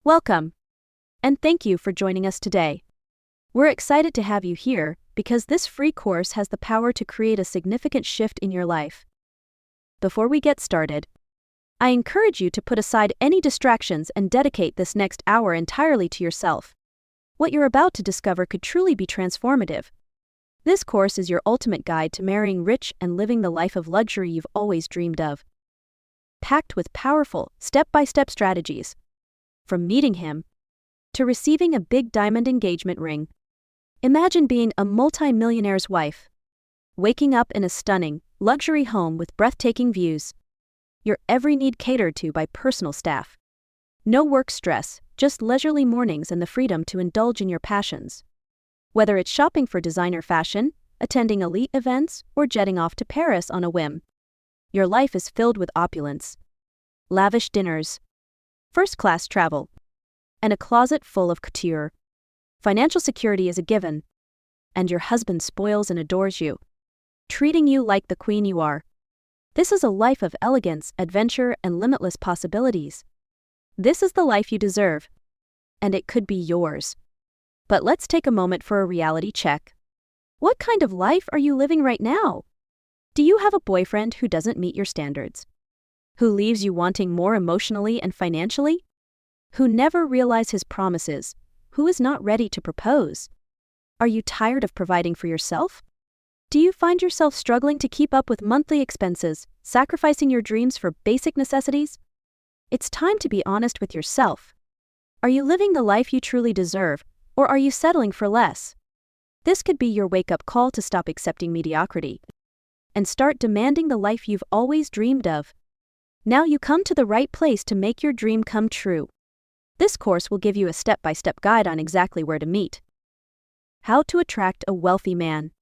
Welcome, and thank you for joining us today. We're excited to have you here because this free course has the power to create a significant shift in your life. Before we get started, I encourage you to put aside any distractions and dedicate this next hour entirely to yourself. What you're about to discover could truly be transformative. This course is your ultimate guide to marrying rich and living the life of luxury you've always dreamed of. Packed with powerful, step-by-step strategies. From meeting him to receiving a big diamond engagement ring. Imagine being a multi-millionaire's wife. Waking up in a stunning, luxury home with breathtaking views. Your every need catered to by personal staff. No work stress, just leisurely mornings and the freedom to indulge in your passions. Whether it's shopping for designer fashion, attending elite events, or jetting off to Paris on a whim. Your life is filled with opulence. Lavish dinners. First-class travel. And a closet full of couture. Financial security is a given. And your husband spoils and adores you, treating you like the queen you are. This is a life of elegance, adventure, and limitless possibilities. This is the life you deserve. And it could be yours. But let's take a moment for a reality check. What kind of life are you living right now? Do you have a boyfriend who doesn't meet your standards? Who leaves you wanting more emotionally and financially? Who never realizes his promises? Who is not ready to propose? Are you tired of providing for yourself? Do you find yourself struggling to keep up with monthly expenses, sacrificing your dreams for basic necessities? It's time to be honest with yourself. Are you living the life you truly deserve, or are you settling for less? This could be your wake-up call to stop accepting mediocrity and start demanding the life you've always dreamed of. Now you come to the right place to make your dream come true. This course will give you a step-by-step guide on exactly where to meet. How to attract a wealthy man.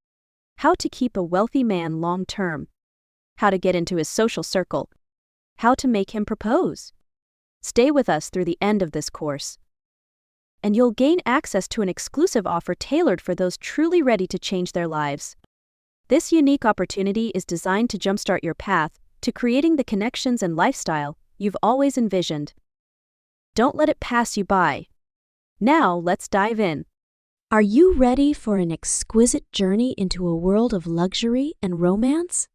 How to keep a wealthy man long-term. How to get into his social circle. How to make him propose. Stay with us through the end of this course, and you'll gain access to an exclusive offer tailored for those truly ready to change their lives. This unique opportunity is designed to jumpstart your path to creating the connections and lifestyle you've always envisioned. Don't let it pass you by. Now let's dive in. Are you ready for an exquisite journey into a world of luxury and romance?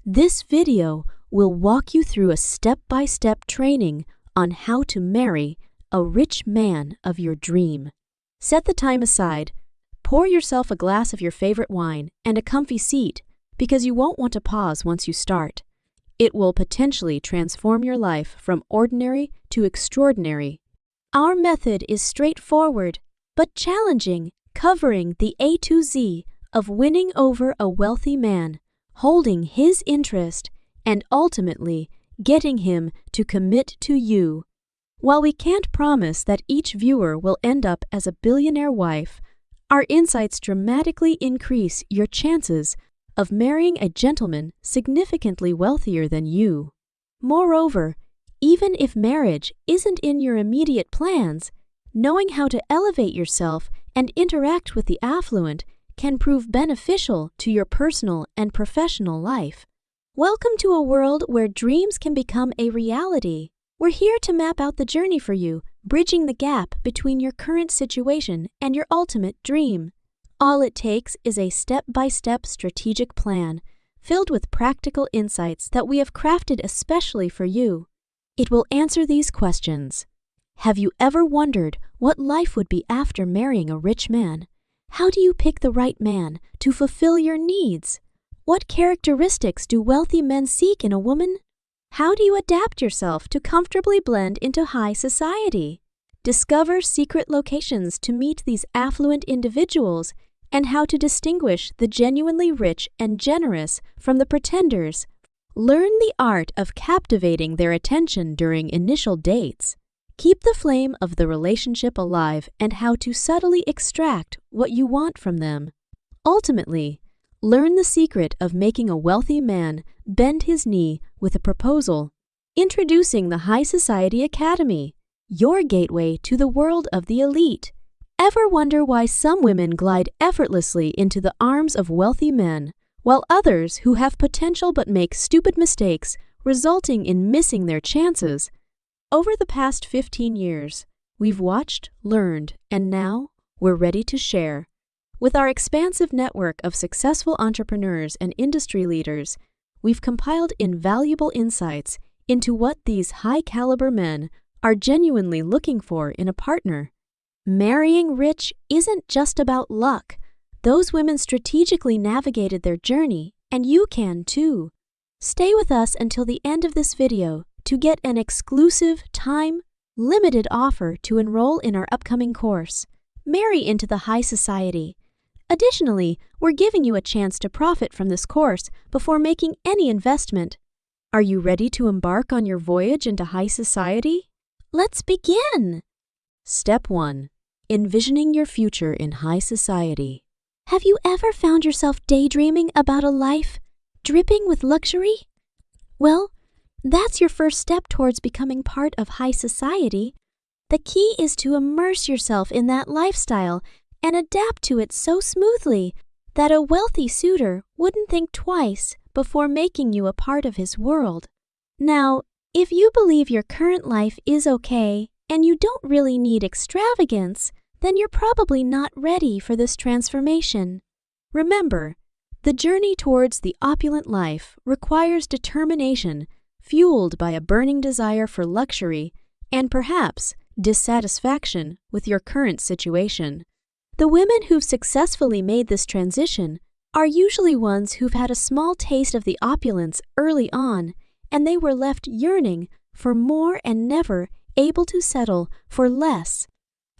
This video will walk you through a step-by-step training on how to marry a rich man of your dream. Set the time aside, pour yourself a glass of your favorite wine and a comfy seat because you won't want to pause once you start. It will potentially transform your life from ordinary to extraordinary. Our method is straightforward but challenging, covering the A to Z of winning over a wealthy man, holding his interest, and ultimately getting him to commit to you. While we can't promise that each viewer will end up as a billionaire wife, our insights dramatically increase your chances of marrying a gentleman significantly wealthier than you. Moreover, even if marriage isn't in your immediate plans, knowing how to elevate yourself and interact with the affluent can prove beneficial to your personal and professional life. Welcome to a world where dreams can become a reality. We're here to map out the journey for you, bridging the gap between your current situation and your ultimate dream. All it takes is a step-by-step strategic plan, filled with practical insights that we have crafted especially for you. It will answer these questions. Have you ever wondered what life would be after marrying a rich man? How do you pick the right man to fulfill your needs? What characteristics do wealthy men seek in a woman? How do you adapt yourself to comfortably blend into high society? Discover secret locations to meet these affluent individuals and how to distinguish the genuinely rich and generous from the pretenders. Learn the art of captivating their attention during initial dates. Keep the flame of the relationship alive and how to subtly extract what you want from them. Ultimately, learn the secret of making a wealthy man bend his knee with a proposal. Introducing the High Society Academy, your gateway to the world of the elite. Ever wonder why some women glide effortlessly into the arms of wealthy men, while others who have potential but make stupid mistakes, resulting in missing their chances? Over the past 15 years, We've watched, learned, and now we're ready to share. With our expansive network of successful entrepreneurs and industry leaders, we've compiled invaluable insights into what these high-caliber men are genuinely looking for in a partner. Marrying rich isn't just about luck. Those women strategically navigated their journey, and you can too. Stay with us until the end of this video to get an exclusive, time-limited offer to enroll in our upcoming course, Marry into the High Society. Additionally, we're giving you a chance to profit from this course before making any investment. Are you ready to embark on your voyage into high society? Let's begin! Step 1. Envisioning your future in high society. Have you ever found yourself daydreaming about a life dripping with luxury? Well, that's your first step towards becoming part of high society. The key is to immerse yourself in that lifestyle and adapt to it so smoothly that a wealthy suitor wouldn't think twice before making you a part of his world. Now, if you believe your current life is okay and you don't really need extravagance, then you're probably not ready for this transformation. Remember, the journey towards the opulent life requires determination, fueled by a burning desire for luxury and perhaps dissatisfaction with your current situation. The women who've successfully made this transition are usually ones who've had a small taste of the opulence early on, and they were left yearning for more and never able to settle for less.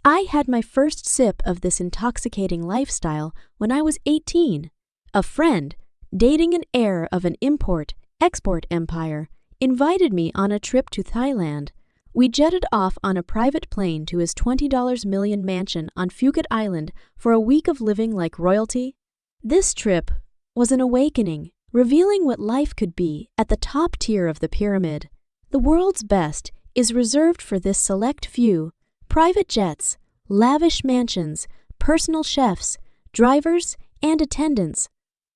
I had my first sip of this intoxicating lifestyle when I was 18. A friend, dating an heir of an import-export empire, invited me on a trip to Thailand. We jetted off on a private plane to his $20 million mansion on Phuket Island for a week of living like royalty. This trip was an awakening, revealing what life could be at the top tier of the pyramid. The world's best is reserved for this select few: private jets, lavish mansions, personal chefs, drivers, and attendants.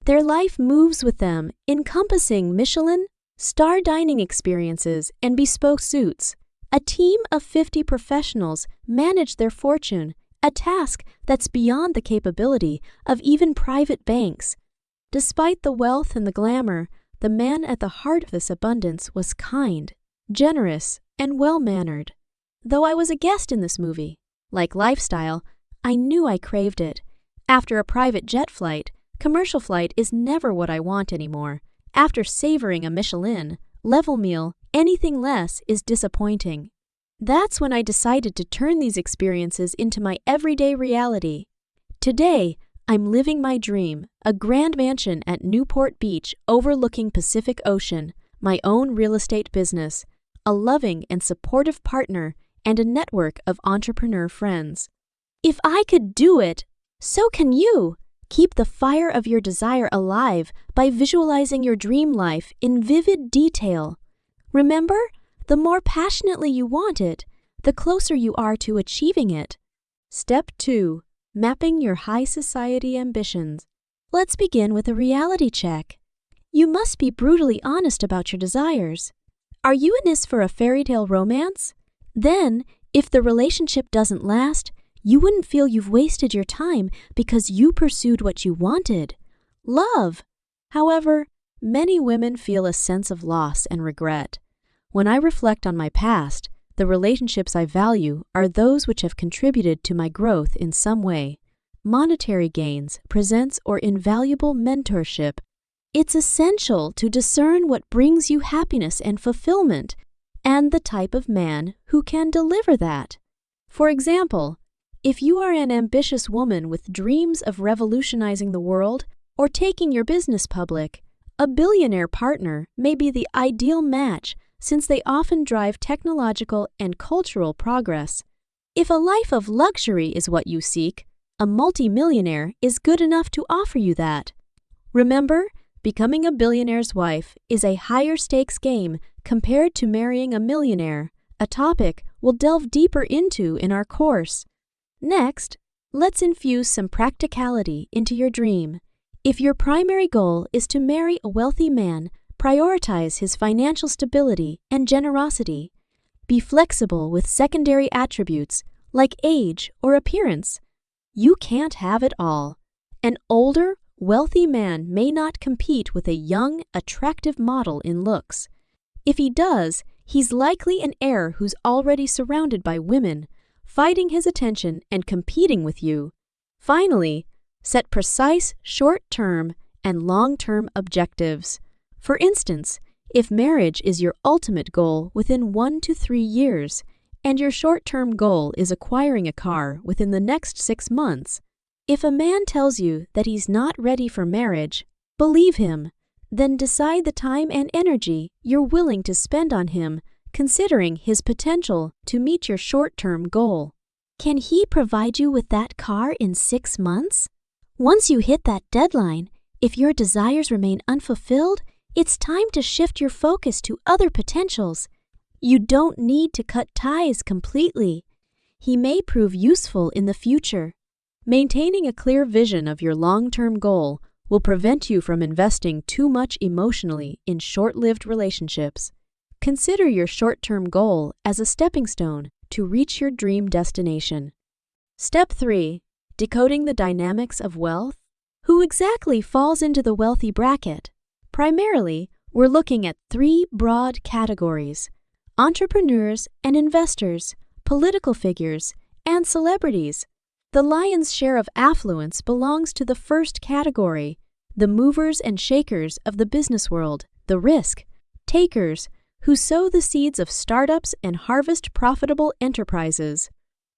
Their life moves with them, encompassing Michelin, star dining experiences, and bespoke suits. A team of 50 professionals manage their fortune, a task that's beyond the capability of even private banks. Despite the wealth and the glamour, the man at the heart of this abundance was kind, generous, and well-mannered. Though I was a guest in this movie, like lifestyle, I knew I craved it. After a private jet flight, commercial flight is never what I want anymore. After savoring a Michelin, level meal, anything less is disappointing. That's when I decided to turn these experiences into my everyday reality. Today, I'm living my dream, a grand mansion at Newport Beach overlooking Pacific Ocean, my own real estate business, a loving and supportive partner, and a network of entrepreneur friends. If I could do it, so can you. Keep the fire of your desire alive by visualizing your dream life in vivid detail. Remember, the more passionately you want it, the closer you are to achieving it. Step 2. Mapping your high society ambitions. Let's begin with a reality check. You must be brutally honest about your desires. Are you in this for a fairy tale romance? Then, if the relationship doesn't last, you wouldn't feel you've wasted your time because you pursued what you wanted: love. However, many women feel a sense of loss and regret. When I reflect on my past, the relationships I value are those which have contributed to my growth in some way. Monetary gains, presents, or invaluable mentorship. It's essential to discern what brings you happiness and fulfillment, and the type of man who can deliver that. For example, if you are an ambitious woman with dreams of revolutionizing the world or taking your business public, a billionaire partner may be the ideal match since they often drive technological and cultural progress. If a life of luxury is what you seek, a multimillionaire is good enough to offer you that. Remember, becoming a billionaire's wife is a higher stakes game compared to marrying a millionaire, a topic we'll delve deeper into in our course. Next, let's infuse some practicality into your dream. If your primary goal is to marry a wealthy man, prioritize his financial stability and generosity. Be flexible with secondary attributes like age or appearance. You can't have it all. An older, wealthy man may not compete with a young, attractive model in looks. If he does, he's likely an heir who's already surrounded by women, fighting his attention and competing with you. Finally, set precise short-term and long-term objectives. For instance, if marriage is your ultimate goal within 1 to 3 years, and your short-term goal is acquiring a car within the next 6 months, if a man tells you that he's not ready for marriage, believe him. Then decide the time and energy you're willing to spend on him, considering his potential to meet your short-term goal. Can he provide you with that car in 6 months? Once you hit that deadline, if your desires remain unfulfilled, it's time to shift your focus to other potentials. You don't need to cut ties completely. He may prove useful in the future. Maintaining a clear vision of your long-term goal will prevent you from investing too much emotionally in short-lived relationships. Consider your short-term goal as a stepping stone to reach your dream destination. Step 3. Decoding the dynamics of wealth. Who exactly falls into the wealthy bracket? Primarily, we're looking at 3 broad categories: entrepreneurs and investors, political figures, and celebrities. The lion's share of affluence belongs to the first category, the movers and shakers of the business world, the risk-takers, who sow the seeds of startups and harvest profitable enterprises.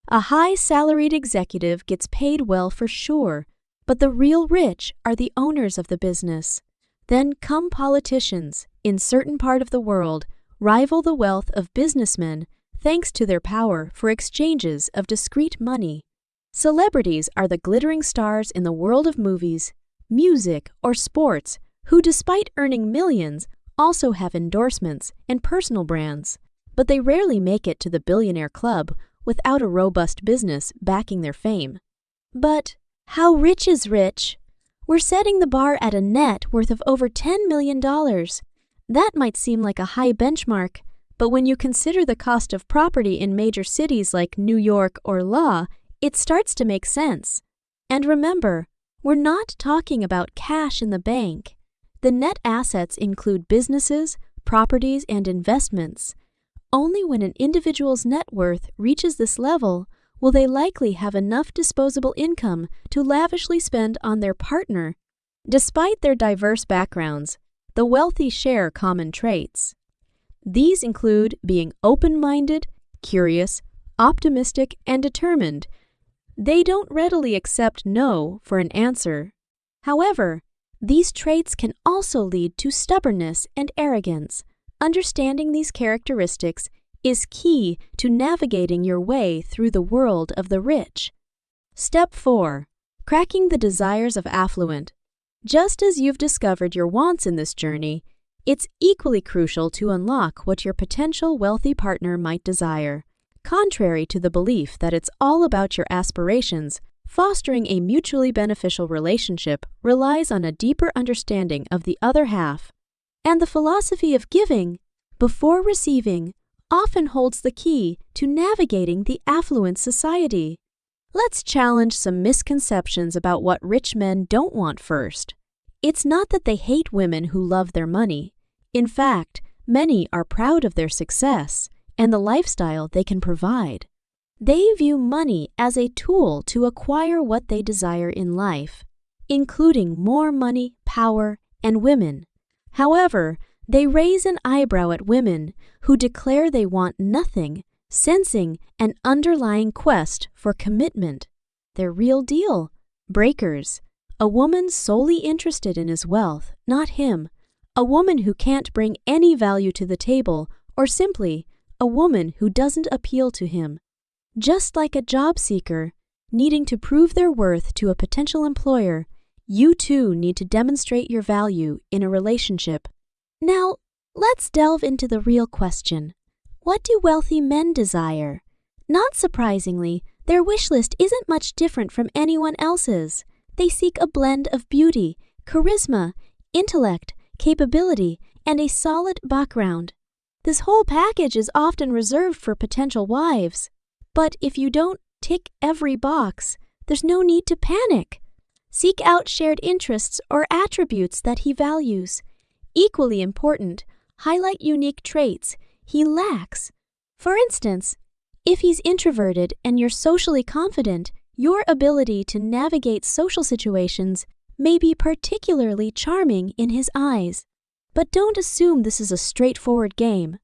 A high-salaried executive gets paid well for sure, but the real rich are the owners of the business. Then come politicians, in certain part of the world, rival the wealth of businessmen thanks to their power for exchanges of discrete money. Celebrities are the glittering stars in the world of movies, music, or sports who, despite earning millions, also have endorsements and personal brands, but they rarely make it to the billionaire club without a robust business backing their fame. But how rich is rich? We're setting the bar at a net worth of over $10 million. That might seem like a high benchmark, but when you consider the cost of property in major cities like New York or Law, it starts to make sense. And remember, we're not talking about cash in the bank. The net assets include businesses, properties, and investments. Only when an individual's net worth reaches this level will they likely have enough disposable income to lavishly spend on their partner. Despite their diverse backgrounds, the wealthy share common traits. These include being open-minded, curious, optimistic, and determined. They don't readily accept no for an answer. However, these traits can also lead to stubbornness and arrogance. Understanding these characteristics is key to navigating your way through the world of the rich. Step 4. Cracking the desires of affluent. Just as you've discovered your wants in this journey, it's equally crucial to unlock what your potential wealthy partner might desire. Contrary to the belief that it's all about your aspirations, fostering a mutually beneficial relationship relies on a deeper understanding of the other half. And the philosophy of giving before receiving often holds the key to navigating the affluent society. Let's challenge some misconceptions about what rich men don't want first. It's not that they hate women who love their money. In fact, many are proud of their success and the lifestyle they can provide. They view money as a tool to acquire what they desire in life, including more money, power, and women. However, they raise an eyebrow at women who declare they want nothing, sensing an underlying quest for commitment. They're real deal breakers. A woman solely interested in his wealth, not him. A woman who can't bring any value to the table, or simply a woman who doesn't appeal to him. Just like a job seeker needing to prove their worth to a potential employer, you too need to demonstrate your value in a relationship. Now, let's delve into the real question. What do wealthy men desire? Not surprisingly, their wish list isn't much different from anyone else's. They seek a blend of beauty, charisma, intellect, capability, and a solid background. This whole package is often reserved for potential wives. But if you don't tick every box, there's no need to panic. Seek out shared interests or attributes that he values. Equally important, highlight unique traits he lacks. For instance, if he's introverted and you're socially confident, your ability to navigate social situations may be particularly charming in his eyes. But don't assume this is a straightforward game.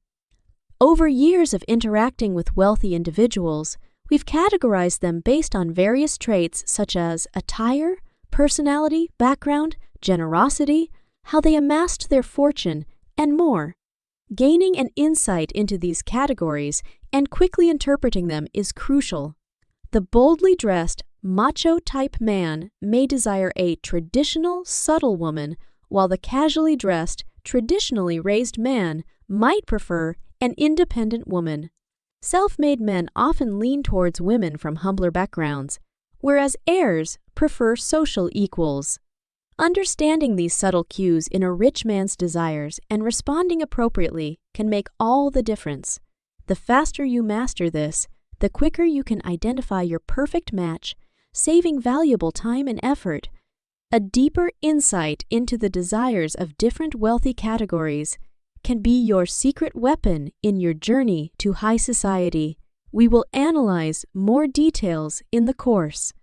Over years of interacting with wealthy individuals, we've categorized them based on various traits such as attire, personality, background, generosity, how they amassed their fortune, and more. Gaining an insight into these categories and quickly interpreting them is crucial. The boldly dressed, macho-type man may desire a traditional, subtle woman, while the casually dressed, traditionally raised man might prefer an independent woman. Self-made men often lean towards women from humbler backgrounds, whereas heirs prefer social equals. Understanding these subtle cues in a rich man's desires and responding appropriately can make all the difference. The faster you master this, the quicker you can identify your perfect match, saving valuable time and effort. A deeper insight into the desires of different wealthy categories can be your secret weapon in your journey to high society. We will analyze more details in the course.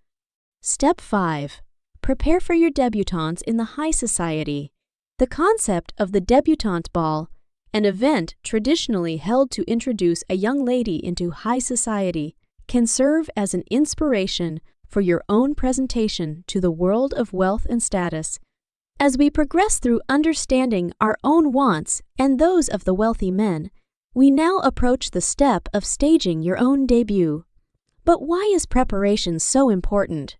Step 5. Prepare for your debutantes in the high society. The concept of the debutante ball, an event traditionally held to introduce a young lady into high society, can serve as an inspiration for your own presentation to the world of wealth and status. As we progress through understanding our own wants and those of the wealthy men, we now approach the step of staging your own debut. But why is preparation so important?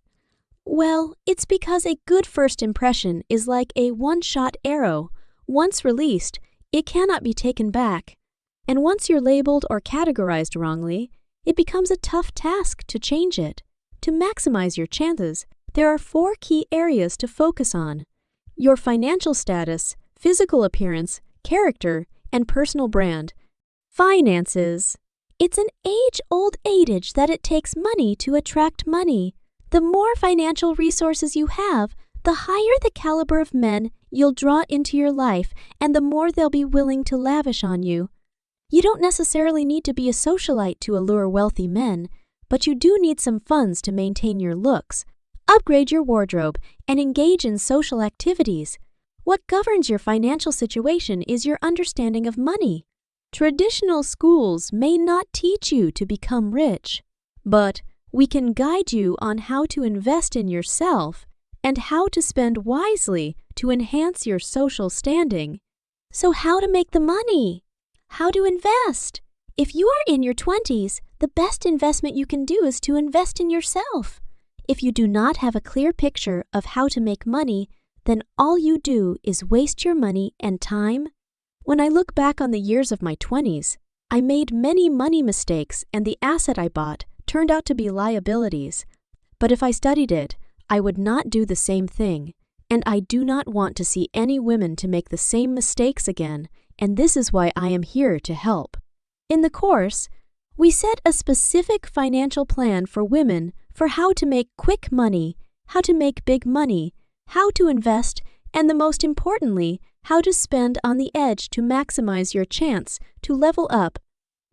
Well, it's because a good first impression is like a one-shot arrow. Once released, it cannot be taken back. And once you're labeled or categorized wrongly, it becomes a tough task to change it. To maximize your chances, there are 4 key areas to focus on: your financial status, physical appearance, character, and personal brand. Finances. It's an age-old adage that it takes money to attract money. The more financial resources you have, the higher the caliber of men you'll draw into your life and the more they'll be willing to lavish on you. You don't necessarily need to be a socialite to allure wealthy men, but you do need some funds to maintain your looks, upgrade your wardrobe, and engage in social activities. What governs your financial situation is your understanding of money. Traditional schools may not teach you to become rich, but we can guide you on how to invest in yourself and how to spend wisely to enhance your social standing. So how to make the money? How to invest? If you are in your 20s, the best investment you can do is to invest in yourself. If you do not have a clear picture of how to make money, then all you do is waste your money and time. When I look back on the years of my 20s, I made many money mistakes and the asset I bought turned out to be liabilities. But if I studied it, I would not do the same thing, and I do not want to see any women to make the same mistakes again, and this is why I am here to help. In the course, we set a specific financial plan for women for how to make quick money, how to make big money, how to invest, and the most importantly, how to spend on the edge to maximize your chance to level up.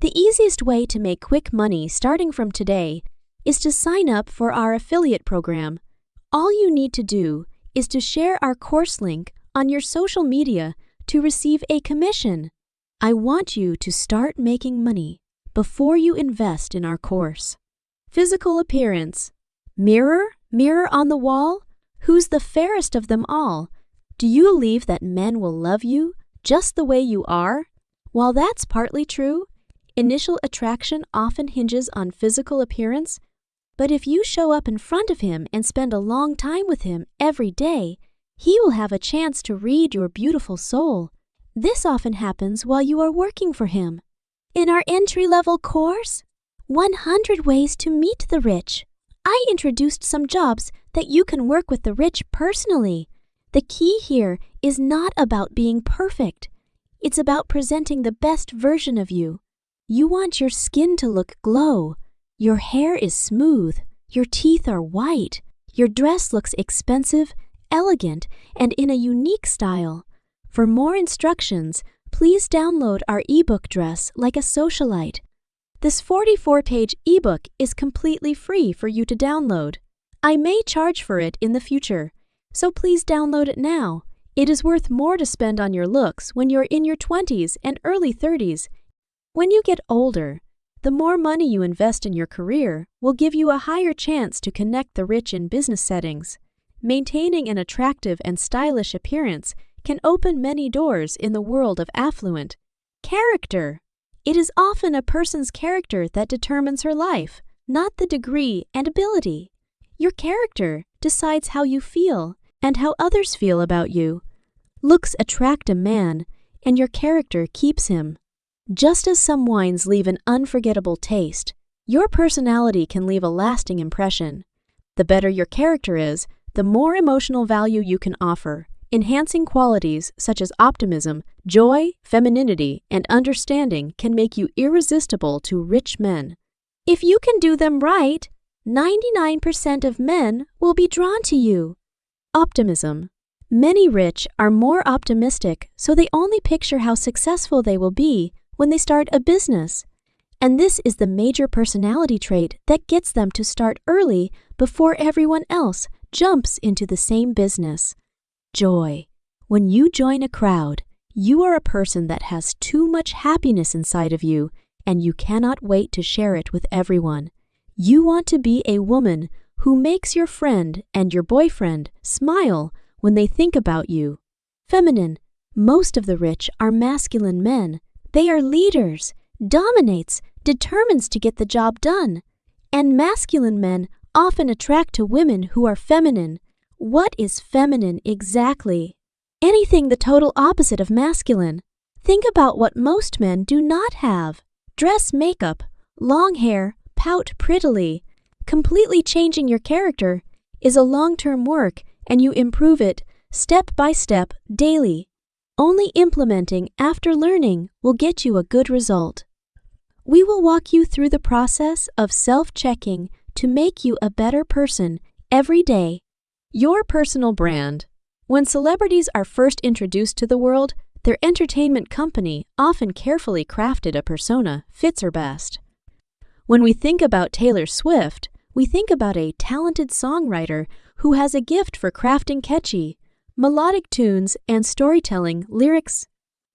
The easiest way to make quick money starting from today is to sign up for our affiliate program. All you need to do is to share our course link on your social media to receive a commission. I want you to start making money before you invest in our course. Physical appearance. Mirror, mirror on the wall, who's the fairest of them all? Do you believe that men will love you just the way you are? While that's partly true, initial attraction often hinges on physical appearance, but if you show up in front of him and spend a long time with him every day, he will have a chance to read your beautiful soul. This often happens while you are working for him. In our entry-level course, 100 Ways to Meet the Rich, I introduced some jobs that you can work with the rich personally. The key here is not about being perfect. It's about presenting the best version of you. You want your skin to look glow. Your hair is smooth, your teeth are white, your dress looks expensive, elegant, and in a unique style. For more instructions, please download our ebook Dress Like a Socialite. This 44-page ebook is completely free for you to download. I may charge for it in the future, so please download it now. It is worth more to spend on your looks when you're in your 20s and early 30s. When you get older, the more money you invest in your career will give you a higher chance to connect the rich in business settings. Maintaining an attractive and stylish appearance can open many doors in the world of affluent. Character. It is often a person's character that determines her life, not the degree and ability. Your character decides how you feel and how others feel about you. Looks attract a man, and your character keeps him. Just as some wines leave an unforgettable taste, your personality can leave a lasting impression. The better your character is, the more emotional value you can offer. Enhancing qualities such as optimism, joy, femininity, and understanding can make you irresistible to rich men. If you can do them right, 99% of men will be drawn to you. Optimism. Many rich are more optimistic, so they only picture how successful they will be when they start a business. And this is the major personality trait that gets them to start early before everyone else jumps into the same business. Joy. When you join a crowd, you are a person that has too much happiness inside of you, and you cannot wait to share it with everyone. You want to be a woman who makes your friend and your boyfriend smile when they think about you. Feminine. Most of the rich are masculine men. They are leaders, dominates, determines to get the job done. And masculine men often attract to women who are feminine. What is feminine exactly? Anything the total opposite of masculine. Think about what most men do not have. Dress makeup, long hair, pout prettily. Completely changing your character is a long-term work, and you improve it step by step daily. Only implementing after learning will get you a good result. We will walk you through the process of self-checking to make you a better person every day. Your personal brand. When celebrities are first introduced to the world, their entertainment company often carefully crafted a persona fits her best. When we think about Taylor Swift, we think about a talented songwriter who has a gift for crafting catchy, melodic tunes and storytelling lyrics.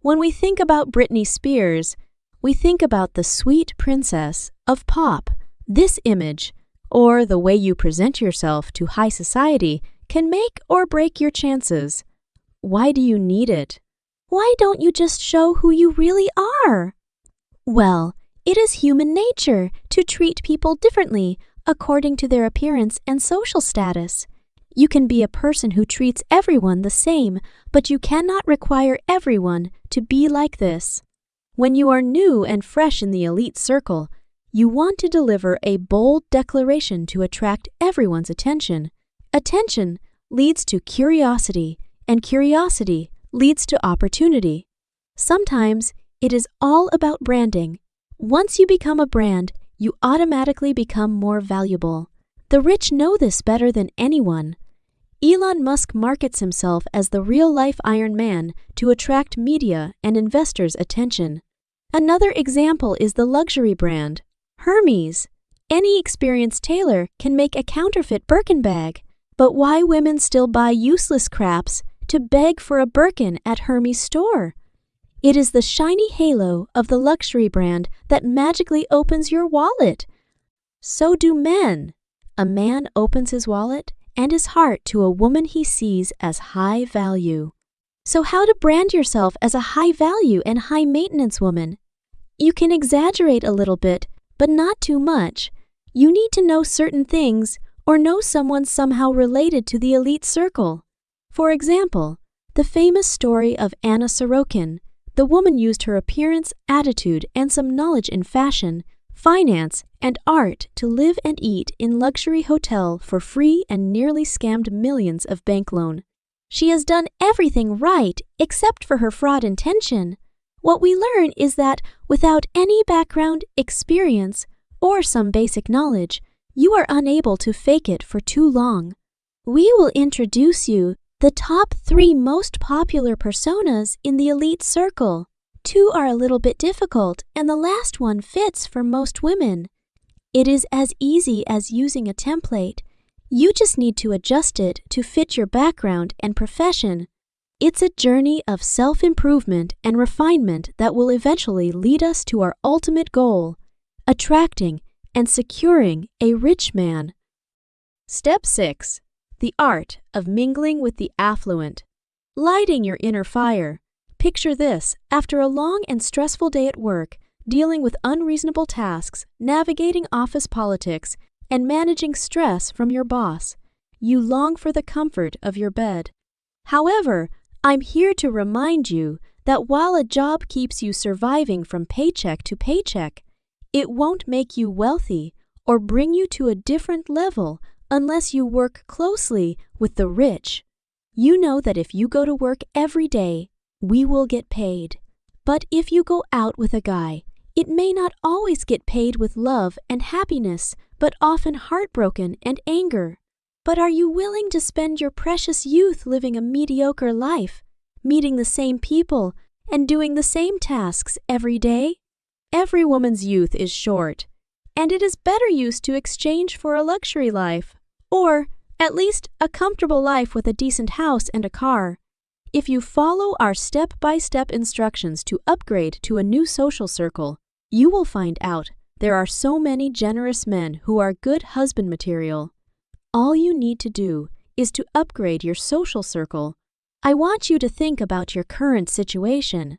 When we think about Britney Spears, we think about the sweet princess of pop. This image, or the way you present yourself to high society, can make or break your chances. Why do you need it? Why don't you just show who you really are? Well, it is human nature to treat people differently according to their appearance and social status. You can be a person who treats everyone the same, but you cannot require everyone to be like this. When you are new and fresh in the elite circle, you want to deliver a bold declaration to attract everyone's attention. Attention leads to curiosity, and curiosity leads to opportunity. Sometimes it is all about branding. Once you become a brand, you automatically become more valuable. The rich know this better than anyone. Elon Musk markets himself as the real-life Iron Man to attract media and investors' attention. Another example is the luxury brand, Hermes. Any experienced tailor can make a counterfeit Birkin bag, but why women still buy useless craps to beg for a Birkin at Hermes' store? It is the shiny halo of the luxury brand that magically opens your wallet. So do men. A man opens his wallet and his heart to a woman he sees as high value. So how to brand yourself as a high value and high maintenance woman? You can exaggerate a little bit, but not too much. You need to know certain things or know someone somehow related to the elite circle. For example, the famous story of Anna Sorokin. The woman used her appearance, attitude, and some knowledge in fashion, finance, and art to live and eat in luxury hotel for free and nearly scammed millions of bank loan. She has done everything right except for her fraud intention. What we learn is that without any background, experience, or some basic knowledge, you are unable to fake it for too long. We will introduce you the top 3 most popular personas in the elite circle. 2 are a little bit difficult, and the last one fits for most women. It is as easy as using a template. You just need to adjust it to fit your background and profession. It's a journey of self-improvement and refinement that will eventually lead us to our ultimate goal, attracting and securing a rich man. Step 6. The art of mingling with the affluent. Lighting your inner fire. Picture this: after a long and stressful day at work, dealing with unreasonable tasks, navigating office politics, and managing stress from your boss, you long for the comfort of your bed. However, I'm here to remind you that while a job keeps you surviving from paycheck to paycheck, it won't make you wealthy or bring you to a different level unless you work closely with the rich. You know that if you go to work every day, we will get paid. But if you go out with a guy, it may not always get paid with love and happiness, but often heartbroken and anger. But are you willing to spend your precious youth living a mediocre life, meeting the same people, and doing the same tasks every day? Every woman's youth is short, and it is better used to exchange for a luxury life, or at least a comfortable life with a decent house and a car. If you follow our step-by-step instructions to upgrade to a new social circle, you will find out there are so many generous men who are good husband material. All you need to do is to upgrade your social circle. I want you to think about your current situation.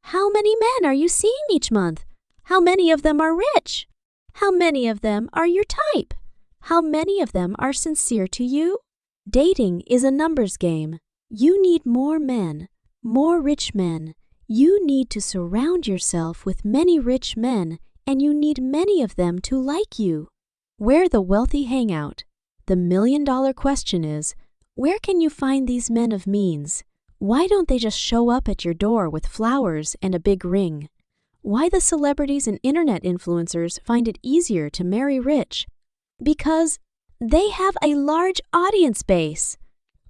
How many men are you seeing each month? How many of them are rich? How many of them are your type? How many of them are sincere to you? Dating is a numbers game. You need more men, more rich men. You need to surround yourself with many rich men, and you need many of them to like you. Where the wealthy hang out. The million-dollar question is, where can you find these men of means? Why don't they just show up at your door with flowers and a big ring? Why the celebrities and internet influencers find it easier to marry rich? Because they have a large audience base.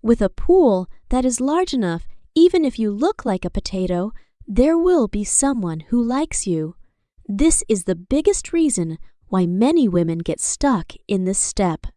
With a pool that is large enough, even if you look like a potato, there will be someone who likes you. This is the biggest reason why many women get stuck in this step.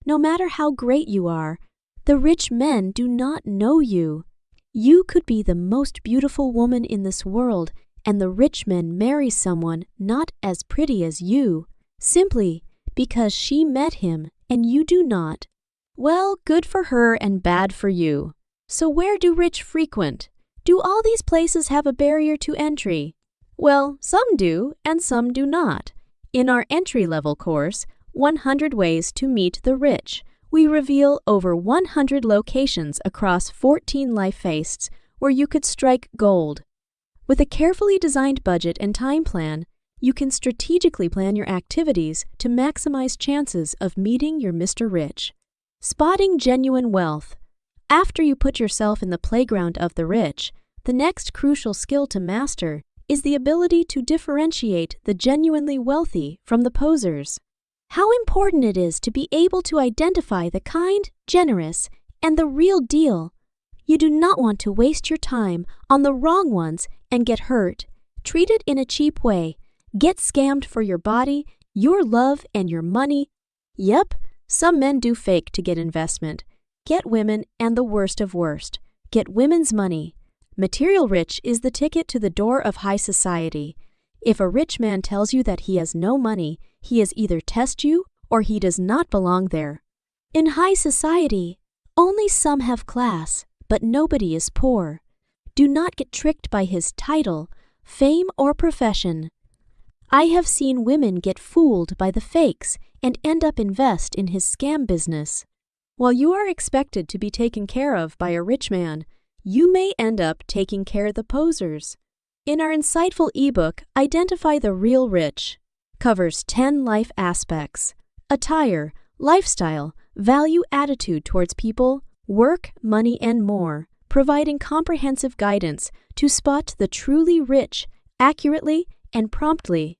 No matter how great you are, the rich men do not know you. You could be the most beautiful woman in this world, and the rich men marry someone not as pretty as you, simply because she met him and you do not. Well, good for her and bad for you. So where do rich frequent? Do all these places have a barrier to entry? Well, some do and some do not. In our entry-level course, 100 Ways to Meet the Rich, we reveal over 100 locations across 14 life phases where you could strike gold. With a carefully designed budget and time plan, you can strategically plan your activities to maximize chances of meeting your Mr. Rich. Spotting genuine wealth. After you put yourself in the playground of the rich, the next crucial skill to master is the ability to differentiate the genuinely wealthy from the posers. How important it is to be able to identify the kind, generous, and the real deal. You do not want to waste your time on the wrong ones and get hurt. Treated in a cheap way. Get scammed for your body, your love, and your money. Yep, some men do fake to get investment. Get women and the worst of worst. Get women's money. Material rich is the ticket to the door of high society. If a rich man tells you that he has no money, he is either test you or he does not belong there. In high society, only some have class, but nobody is poor. Do not get tricked by his title, fame, or profession. I have seen women get fooled by the fakes and end up invest in his scam business. While you are expected to be taken care of by a rich man, you may end up taking care of the posers. In our insightful ebook, Identify the Real Rich, covers 10 life aspects: attire, lifestyle, value, attitude towards people, work, money, and more, providing comprehensive guidance to spot the truly rich accurately and promptly.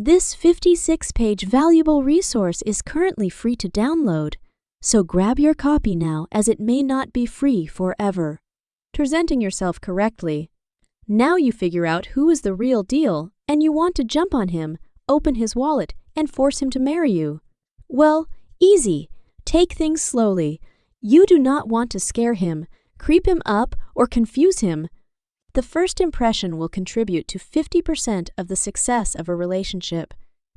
This 56-page valuable resource is currently free to download, so grab your copy now as it may not be free forever. Presenting yourself correctly. Now you figure out who is the real deal and you want to jump on him, open his wallet, and force him to marry you. Well, easy. Take things slowly. You do not want to scare him, creep him up, or confuse him. The first impression will contribute to 50% of the success of a relationship,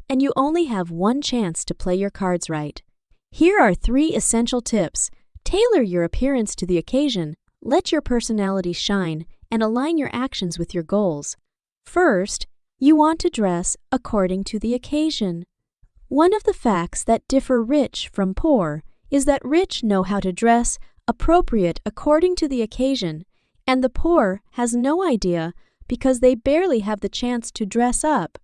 and you only have one chance to play your cards right. Here are 3 essential tips. Tailor your appearance to the occasion, let your personality shine, and align your actions with your goals. First, you want to dress according to the occasion. One of the facts that differ rich from poor is that rich know how to dress appropriate according to the occasion, and the poor has no idea because they barely have the chance to dress up.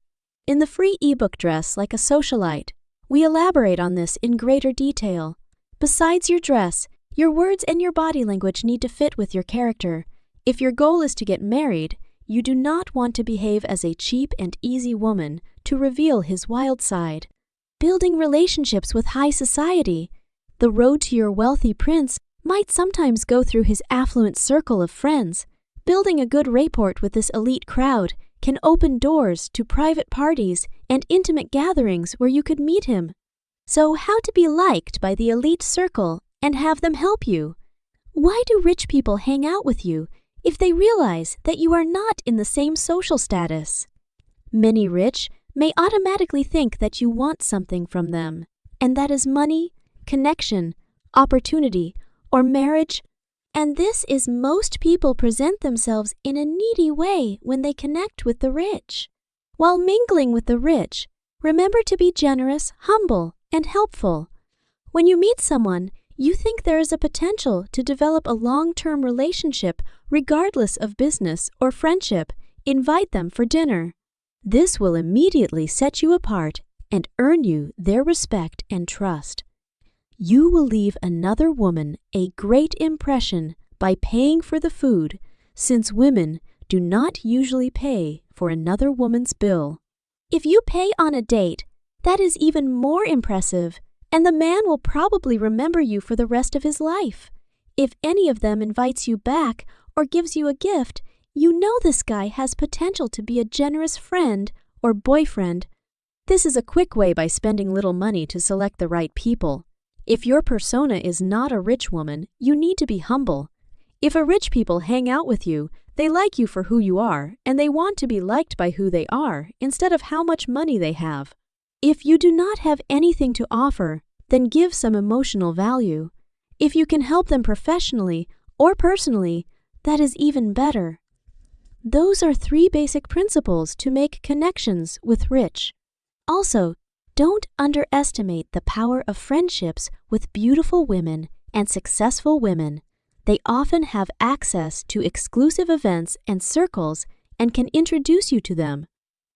In the free ebook Dress Like a Socialite, we elaborate on this in greater detail. Besides your dress, your words and your body language need to fit with your character. If your goal is to get married, you do not want to behave as a cheap and easy woman to reveal his wild side. Building relationships with high society. The road to your wealthy prince might sometimes go through his affluent circle of friends. Building a good rapport with this elite crowd can open doors to private parties and intimate gatherings where you could meet him. So how to be liked by the elite circle and have them help you? Why do rich people hang out with you if they realize that you are not in the same social status? Many rich may automatically think that you want something from them, and that is money, connection, opportunity, or marriage. And this is most people present themselves in a needy way when they connect with the rich. While mingling with the rich, remember to be generous, humble, and helpful. When you meet someone, you think there is a potential to develop a long-term relationship regardless of business or friendship, invite them for dinner. This will immediately set you apart and earn you their respect and trust. You will leave another woman a great impression by paying for the food, since women do not usually pay for another woman's bill. If you pay on a date, that is even more impressive, and the man will probably remember you for the rest of his life. If any of them invites you back or gives you a gift, you know this guy has potential to be a generous friend or boyfriend. This is a quick way by spending little money to select the right people. If your persona is not a rich woman, you need to be humble. If a rich people hang out with you, they like you for who you are, and they want to be liked by who they are instead of how much money they have. If you do not have anything to offer, then give some emotional value. If you can help them professionally or personally, that is even better. Those are 3 basic principles to make connections with rich. Also, don't underestimate the power of friendships with beautiful women and successful women. They often have access to exclusive events and circles and can introduce you to them.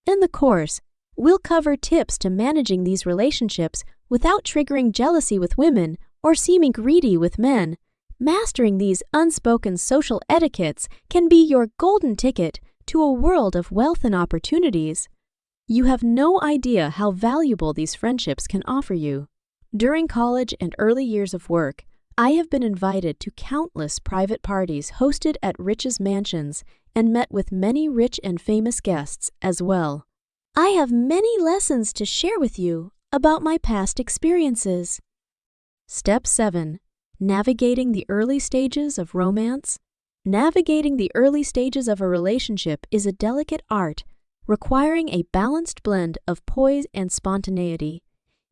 In the course, we'll cover tips to managing these relationships without triggering jealousy with women or seeming greedy with men. Mastering these unspoken social etiquettes can be your golden ticket to a world of wealth and opportunities. You have no idea how valuable these friendships can offer you. During college and early years of work, I have been invited to countless private parties hosted at rich's mansions and met with many rich and famous guests as well. I have many lessons to share with you about my past experiences. Step 7. Navigating the early stages of romance. Navigating the early stages of a relationship is a delicate art, requiring a balanced blend of poise and spontaneity.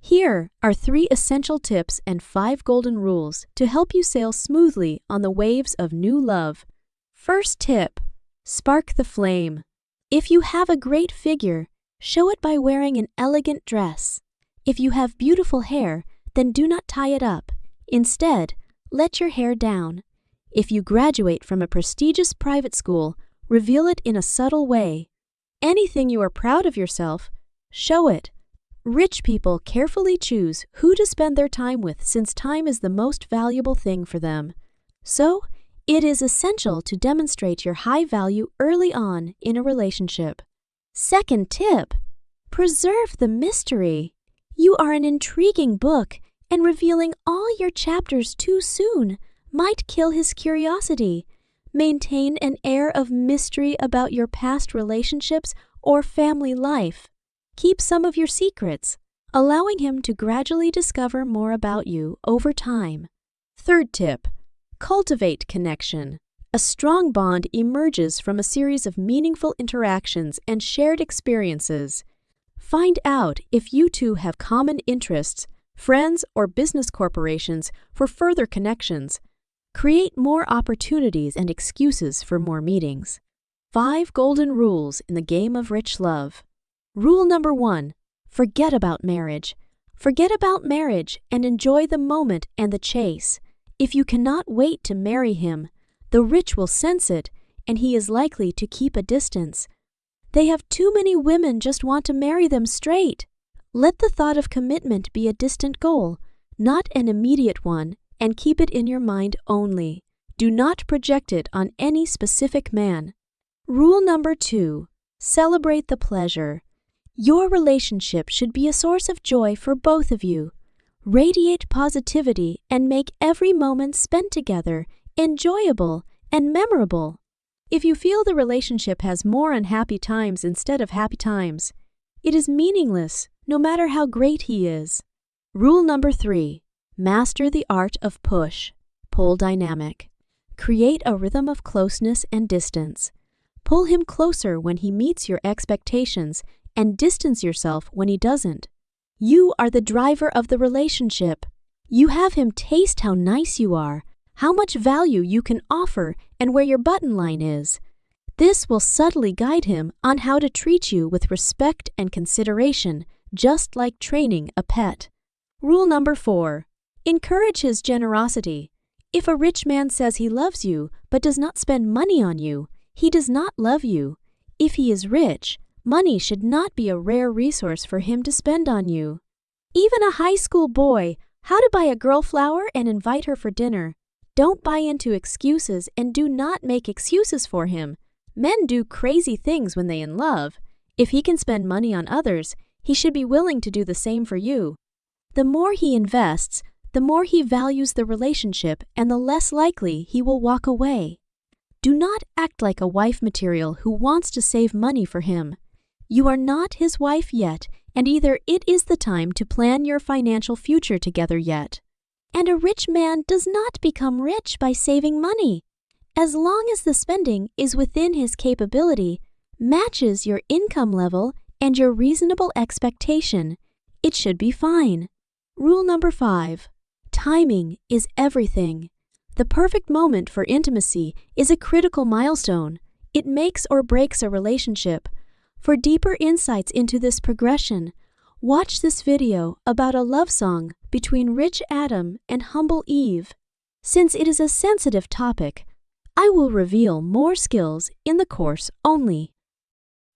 Here are 3 essential tips and 5 golden rules to help you sail smoothly on the waves of new love. First tip: spark the flame. If you have a great figure, show it by wearing an elegant dress. If you have beautiful hair, then do not tie it up. Instead, let your hair down. If you graduate from a prestigious private school, reveal it in a subtle way. Anything you are proud of yourself, show it. Rich people carefully choose who to spend their time with since time is the most valuable thing for them. So, it is essential to demonstrate your high value early on in a relationship. Second tip: Preserve the mystery. You are an intriguing book, and revealing all your chapters too soon might kill his curiosity. Maintain an air of mystery about your past relationships or family life. Keep some of your secrets, allowing him to gradually discover more about you over time. Third tip, cultivate connection. A strong bond emerges from a series of meaningful interactions and shared experiences. Find out if you two have common interests, friends, or business corporations for further connections. Create more opportunities and excuses for more meetings. 5 golden rules in the game of rich love. Rule number 1, forget about marriage. Forget about marriage and enjoy the moment and the chase. If you cannot wait to marry him, the rich will sense it, and he is likely to keep a distance. They have too many women just want to marry them straight. Let the thought of commitment be a distant goal, not an immediate one, and keep it in your mind only. Do not project it on any specific man. Rule number 2, celebrate the pleasure. Your relationship should be a source of joy for both of you. Radiate positivity and make every moment spent together enjoyable and memorable. If you feel the relationship has more unhappy times instead of happy times, it is meaningless, no matter how great he is. Rule number 3, master the art of pull dynamic. Create a rhythm of closeness and distance. Pull him closer when he meets your expectations and distance yourself when he doesn't. You are the driver of the relationship. You have him taste how nice you are, how much value you can offer, and where your button line is. This will subtly guide him on how to treat you with respect and consideration, just like training a pet. Rule number 4, encourage his generosity. If a rich man says he loves you but does not spend money on you, he does not love you. If he is rich, money should not be a rare resource for him to spend on you. Even a high school boy, how to buy a girl flower and invite her for dinner. Don't buy into excuses and do not make excuses for him. Men do crazy things when they're in love. If he can spend money on others, he should be willing to do the same for you. The more he invests, the more he values the relationship and the less likely he will walk away. Do not act like a wife material who wants to save money for him. You are not his wife yet, and either it is the time to plan your financial future together yet. And a rich man does not become rich by saving money. As long as the spending is within his capability, matches your income level and your reasonable expectation, it should be fine. Rule number 5, timing is everything. The perfect moment for intimacy is a critical milestone. It makes or breaks a relationship. For deeper insights into this progression, watch this video about a love song between rich Adam and humble Eve. Since it is a sensitive topic, I will reveal more skills in the course only.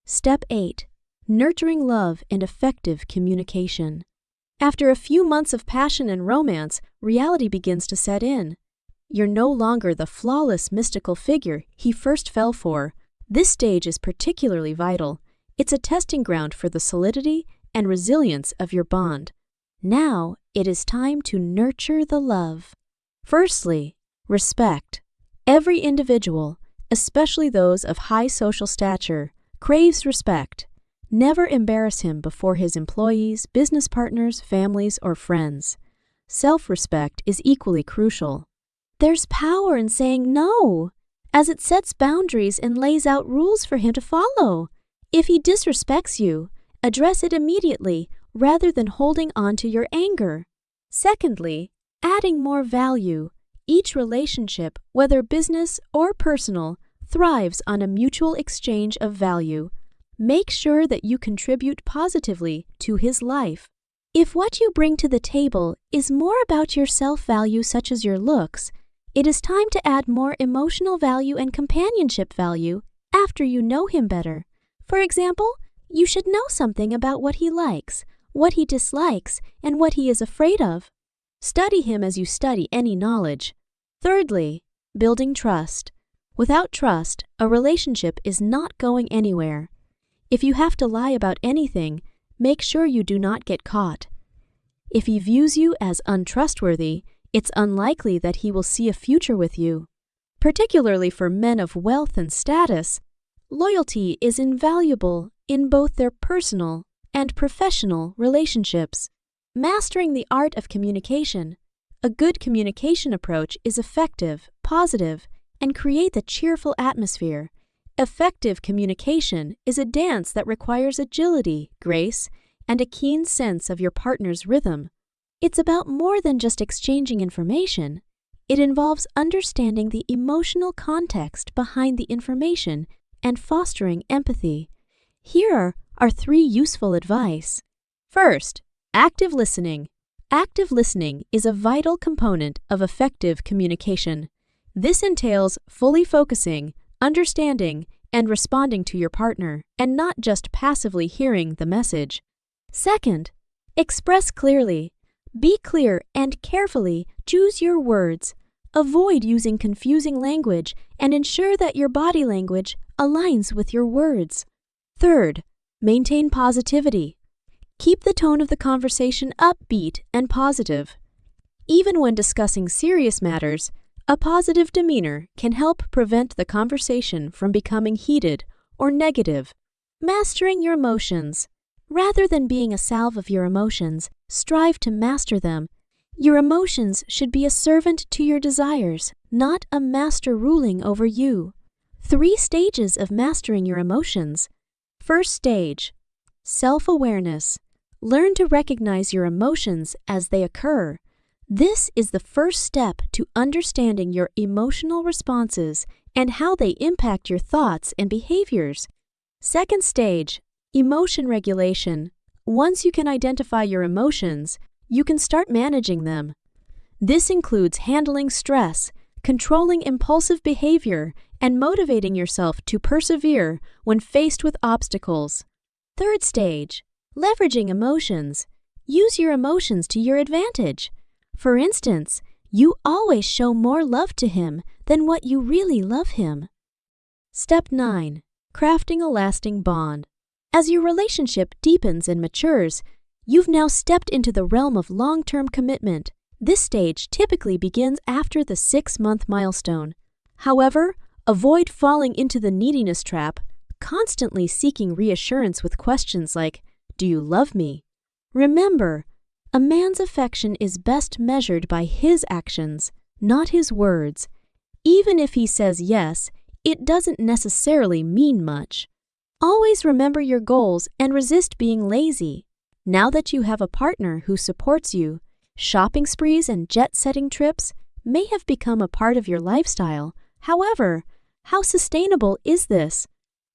Step 8, nurturing love and effective communication. After a few months of passion and romance, reality begins to set in. You're no longer the flawless mystical figure he first fell for. This stage is particularly vital. It's a testing ground for the solidity and resilience of your bond. Now it is time to nurture the love. Firstly, respect. Every individual, especially those of high social stature, craves respect. Never embarrass him before his employees, business partners, families, or friends. Self-respect is equally crucial. There's power in saying no, as it sets boundaries and lays out rules for him to follow. If he disrespects you, address it immediately rather than holding on to your anger. Secondly, adding more value. Each relationship, whether business or personal, thrives on a mutual exchange of value. Make sure that you contribute positively to his life. If what you bring to the table is more about your self-value, such as your looks, it is time to add more emotional value and companionship value after you know him better. For example, you should know something about what he likes, what he dislikes, and what he is afraid of. Study him as you study any knowledge. Thirdly, building trust. Without trust, a relationship is not going anywhere. If you have to lie about anything, make sure you do not get caught. If he views you as untrustworthy, it's unlikely that he will see a future with you. Particularly for men of wealth and status, loyalty is invaluable in both their personal and professional relationships. Mastering the art of communication. A good communication approach is effective, positive, and creates a cheerful atmosphere. Effective communication is a dance that requires agility, grace, and a keen sense of your partner's rhythm. It's about more than just exchanging information. It involves understanding the emotional context behind the information and fostering empathy. Here are 3 useful advice. First, active listening. Active listening is a vital component of effective communication. This entails fully focusing, understanding, and responding to your partner, and not just passively hearing the message. Second, express clearly. Be clear and carefully choose your words. Avoid using confusing language and ensure that your body language aligns with your words. Third, maintain positivity. Keep the tone of the conversation upbeat and positive. Even when discussing serious matters, a positive demeanor can help prevent the conversation from becoming heated or negative. Mastering your emotions. Rather than being a salve of your emotions, strive to master them. Your emotions should be a servant to your desires, not a master ruling over you. 3 stages of mastering your emotions. First stage, self-awareness. Learn to recognize your emotions as they occur. This is the first step to understanding your emotional responses and how they impact your thoughts and behaviors. Second stage, emotion regulation. Once you can identify your emotions, you can start managing them. This includes handling stress, controlling impulsive behavior, and motivating yourself to persevere when faced with obstacles. Third stage, leveraging emotions. Use your emotions to your advantage. For instance, you always show more love to him than what you really love him. Step 9. Crafting a lasting bond. As your relationship deepens and matures, you've now stepped into the realm of long-term commitment. This stage typically begins after the 6-month milestone. However, avoid falling into the neediness trap, constantly seeking reassurance with questions like, "Do you love me?" Remember, a man's affection is best measured by his actions, not his words. Even if he says yes, it doesn't necessarily mean much. Always remember your goals and resist being lazy. Now that you have a partner who supports you, shopping sprees and jet-setting trips may have become a part of your lifestyle. However, how sustainable is this?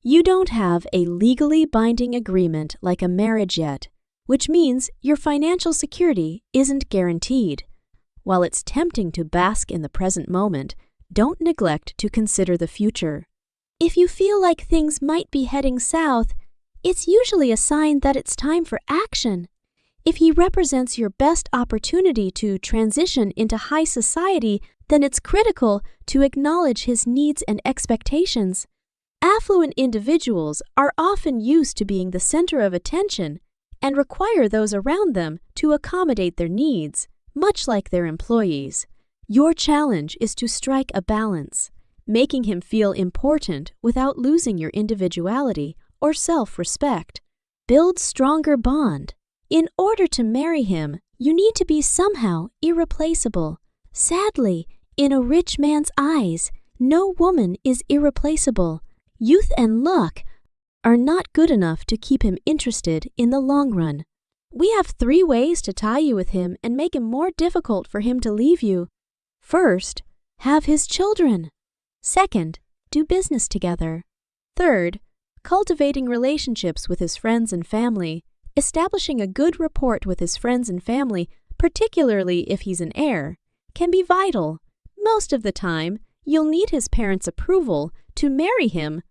You don't have a legally binding agreement like a marriage yet, which means your financial security isn't guaranteed. While it's tempting to bask in the present moment, don't neglect to consider the future. If you feel like things might be heading south, it's usually a sign that it's time for action. If he represents your best opportunity to transition into high society, then it's critical to acknowledge his needs and expectations. Affluent individuals are often used to being the center of attention and require those around them to accommodate their needs, much like their employees. Your challenge is to strike a balance, making him feel important without losing your individuality or self-respect. Build stronger bond. In order to marry him, you need to be somehow irreplaceable. Sadly, in a rich man's eyes, no woman is irreplaceable. Youth and luck are not good enough to keep him interested in the long run. We have 3 ways to tie you with him and make it more difficult for him to leave you. First, have his children. Second, do business together. Third, cultivating relationships with his friends and family. Establishing a good rapport with his friends and family, particularly if he's an heir, can be vital. Most of the time, you'll need his parents' approval to marry him.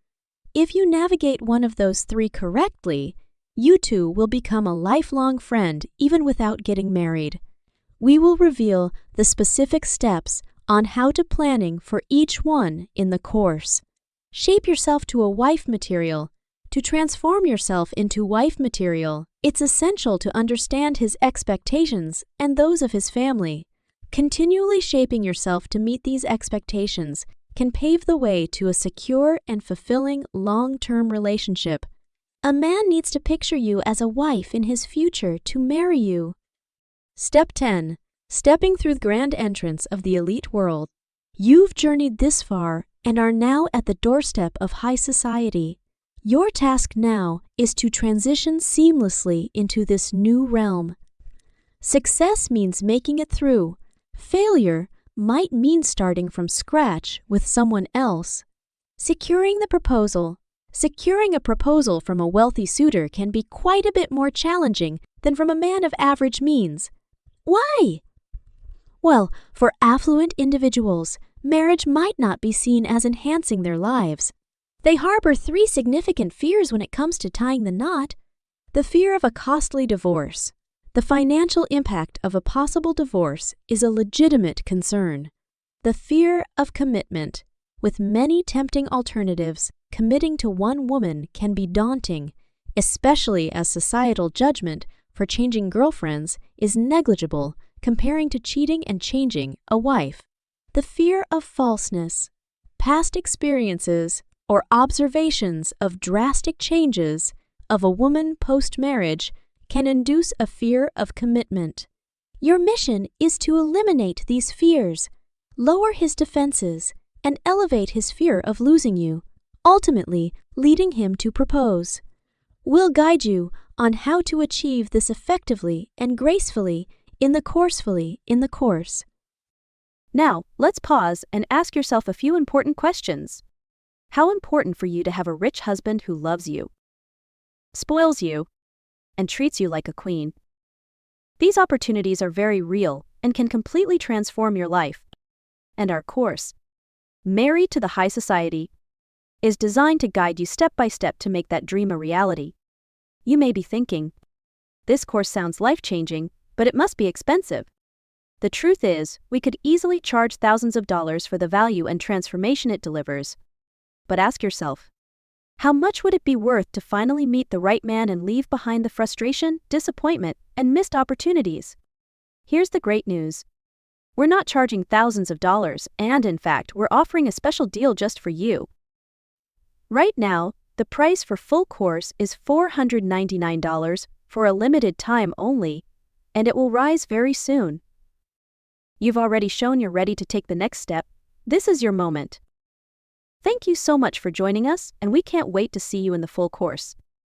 If you navigate one of those 3 correctly, you two will become a lifelong friend even without getting married. We will reveal the specific steps on how to planning for each one in the course. Shape yourself to a wife material. To transform yourself into wife material, it's essential to understand his expectations and those of his family. Continually shaping yourself to meet these expectations can pave the way to a secure and fulfilling long-term relationship. A man needs to picture you as a wife in his future to marry you. Step 10. Stepping through the grand entrance of the elite world. You've journeyed this far and are now at the doorstep of high society. Your task now is to transition seamlessly into this new realm. Success means making it through. Failure might mean starting from scratch with someone else. Securing a proposal from a wealthy suitor can be quite a bit more challenging than from a man of average means. Why? Well, for affluent individuals, marriage might not be seen as enhancing their lives. They harbor 3 significant fears when it comes to tying the knot. The fear of a costly divorce. The financial impact of a possible divorce is a legitimate concern. The fear of commitment. With many tempting alternatives, committing to one woman can be daunting, especially as societal judgment for changing girlfriends is negligible comparing to cheating and changing a wife. The fear of falseness. Past experiences or observations of drastic changes of a woman post-marriage can induce a fear of commitment. Your mission is to eliminate these fears, lower his defenses, and elevate his fear of losing you, ultimately leading him to propose. We'll guide you on how to achieve this effectively and gracefully in the course. Now, let's pause and ask yourself a few important questions. How important for you to have a rich husband who loves you, spoils you, and treats you like a queen? These opportunities are very real and can completely transform your life. And our course, Married to the High Society, is designed to guide you step by step to make that dream a reality. You may be thinking, this course sounds life-changing, but it must be expensive. The truth is, we could easily charge thousands of dollars for the value and transformation it delivers. But ask yourself, how much would it be worth to finally meet the right man and leave behind the frustration, disappointment, and missed opportunities? Here's the great news. We're not charging thousands of dollars, and in fact, we're offering a special deal just for you. Right now, the price for full course is $499 for a limited time only, and it will rise very soon. You've already shown you're ready to take the next step. This is your moment. Thank you so much for joining us, and we can't wait to see you in the full course.